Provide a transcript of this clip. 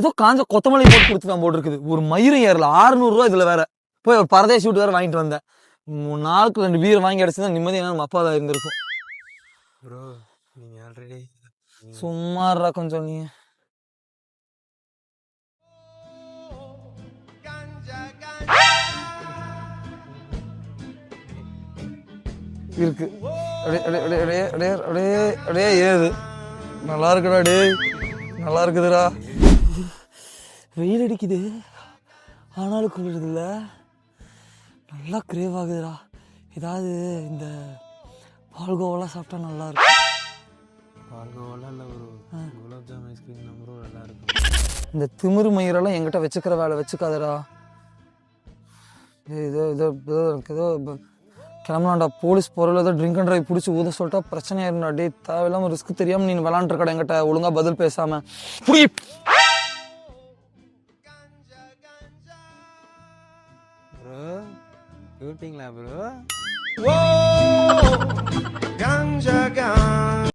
ஏதோ காஞ்ச கொத்தமல்லி போட்டு கொடுத்துட்டான் போட்டு இருக்குது. ஒரு மயிறு ஏறல 600 ரூபா இதுல வேற. போய் ஒரு பரதேசி வீட்டு வேற வாங்கிட்டு வந்தேன். 3 நாளுக்கு 2 பீர் வாங்கி அடிச்சுதான் நிம்மதியான நம்ம அப்பா தான் இருந்திருக்கும். ப்ரோ நீங்க ஆல்ரெடி சும்மாறா கொஞ்சம் நீ. இருக்கு ஏது நல்லா இருக்குடா டேய், நல்லா இருக்குதுடா. வெயில் அடிக்குது ஆனாலும் குளிருது இல்ல, நல்லா கிரேவ் ஆகுதுடா. ஏதாவது இந்த பால்கோவெல்லாம் சாப்பிட்டா நல்லா இருக்கும். பால்கோவெல்லாம் இல்லை ப்ரோ, குலாப்ஜாம் ஐஸ்கிரீம் தான் ப்ரோ நல்லா இருக்கும். இந்த திமிரு மயிரெல்லாம் என்கிட்ட வச்சுக்கிற வேலை வச்சுக்காதடா. ஏதோ ஏதோ ஏதோ கிளம்பலாம்டா. போலீஸ் பொருள் ஏதோ ட்ரிங்க் அண்ட் ட்ரைவ் பிடிச்சி ஊத சொல்லிட்டா பிரச்சனையாயிருந்தா. டே தேவையில்லாமல் ரிஸ்க் தெரியாமல் நீ விளாண்டுருக்கடா என்கிட்ட ஒழுங்கா பதில் பேசாம. புடி ப்ரோ கேட்டீங்களா ப்ரோ?